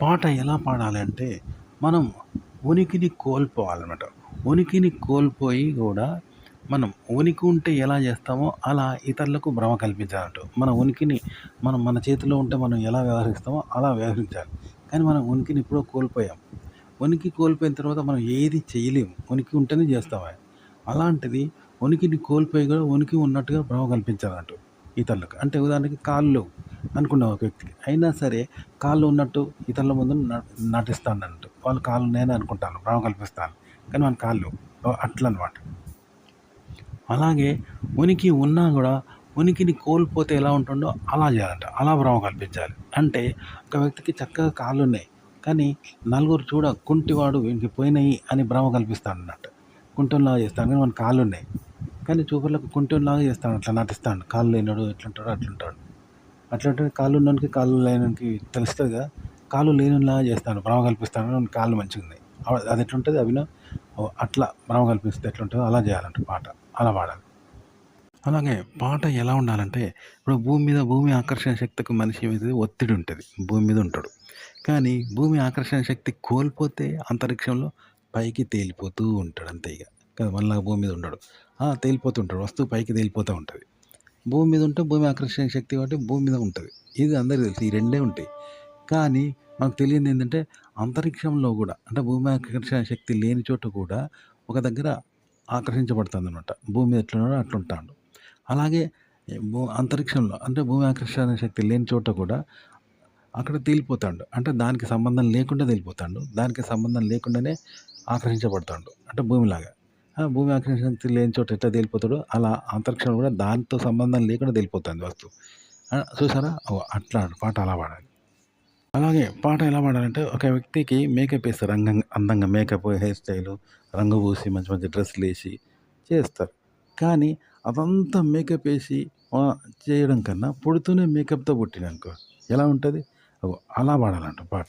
పాట ఎలా పాడాలి అంటే, మనం ఉనికిని కోల్పోవాలన్నమాట. ఉనికిని కోల్పోయి గూడా మనం ఉనికి ఉంటే ఎలా జేస్తామో, అలా ఇతరులకు భ్రమ కల్పించాలంట. మన ఉనికిని మన చేతిలో ఉంటే మనం ఎలా వ్యవహరిస్తామో అలా వ్యవహరించాలి. కానీ మనం ఉనికిని ఎప్పుడో కోల్పోయాం. ఉనికి కోల్పోయిన తర్వాత మనం ఏది చేయలేము. ఉనికి ఉంటేనే జేస్తాం. అలాంటిది ఉనికిని కోల్పోయి గూడా ఉనికి ఉన్నట్టుగా భ్రమ కల్పించాలంట ఇతరులకు. అంటే ఉదాహరణకి కాళ్ళు అనుకున్నాం ఒక వ్యక్తికి. అయినా సరే కాళ్ళు ఉన్నట్టు ఇతరుల ముందు నటిస్తాడంట. వాళ్ళు కాళ్ళు ఉన్నాయని అనుకుంటాను. భ్రమ కల్పిస్తాను. కానీ మన కాళ్ళు అట్లనమాట. అలాగే ఉనికి ఉన్నా గూడా ఉనికిని కోల్పోతే ఎలా ఉంటుండో అలా చేయాలంట. అలా భ్రమ కల్పించాలి. అంటే ఒక వ్యక్తికి చక్కగా కాళ్ళున్నాయి. కానీ నలుగురు కుంటివాడు వీనికి పోయినాయి అని భ్రమ కల్పిస్తాడన్నట్టు. కుంటోనిలాగా చేస్తాడు. కానీ వానికి కాళ్ళున్నాయి. కానీ చూపర్లకు కుంటోనిలాగా చేస్తాడు. అట్లా నటిస్తాడు. కాళ్ళు లేనోడు ఎట్లుంటాడో అట్లుంటాడు. అట్లంటే కాళ్ళు ఉన్నోనికి కాళ్ళు లేనోనికి తెలుస్తది కదా! కాళ్ళు లేనోనిలాగా చేస్తాడు. భ్రమ కల్పిస్తాడు. వానికి కాళ్ళు మంచిగున్నాయి. అది ఎట్లుంటది అట్లా భ్రమ కల్పిస్తే ఎట్లుంటదో అలా చేయాలంట పాట. అలా పాడాలి. అలాగే పాట ఎలా ఉండాలంటే, ఇప్పుడు భూమి ఆకర్షణ శక్తికి మనిషి మీద ఒత్తిడి ఉంటది. భూమి మీద ఉంటాడు. కానీ భూమి ఆకర్షణ శక్తి కోల్పోతే అంతరిక్షంలో పైకి తేలిపోతూ ఉంటాడు అంతే ఇగ. కదా! మనలాగా భూమి మీద ఉండడు. తేలిపోతూ ఉంటాడు. వస్తువు పైకి తేలిపోతూ ఉంటది. భూమి మీద ఉంటే భూమి ఆకర్షణ శక్తి కాబట్టి భూమి మీద ఉంటది. ఇది అందరికి తెలుసు. ఈ రెండే ఉంటాయి. కానీ మనకు తెలియనిదేంటంటే అంతరిక్షంలో గూడా అంటే భూమి ఆకర్షణ శక్తి లేని చోట కూడా ఒక దగ్గర ఆకర్షించబడుతుందనమాట. భూమి మీద ఎట్లున్నాడో అట్లుంటాడు. అలాగే అంతరిక్షంలో అంటే భూమి ఆకర్షణ శక్తి లేని చోట కూడా అక్కడ తేలిపోతాడు. అంటే దానికి సంబంధం లేకుండా తేలిపోతాడు. దానికి సంబంధం లేకుండానే ఆకర్షించబడతాడు. అంటే భూమిలాగా. భూమి ఆకర్షణ శక్తి లేని చోట ఎట్లా తేలిపోతాడో అలా అంతరిక్షంలో కూడా దానితో సంబంధం లేకుండా తేలిపోతుంది వస్తువు. చూసారా? అట్లా పాట అలా పాడాలి. అలాగే పాట ఎలా పాడాలంటే ఒక వ్యక్తికి మేకప్ ఏస్తారు. అందంగా మేకప్, హెయిర్ స్టైలు, రంగు పూసి మంచి మంచి డ్రెస్సులేసి చేస్తారు. కానీ అదంతా మేకప్ ఏసి చేయడం కన్నా పుడుతూనే మేకప్‌తో పుట్టిండనుకో ఎలా ఉంటది? అలా పాడాలంట పాట.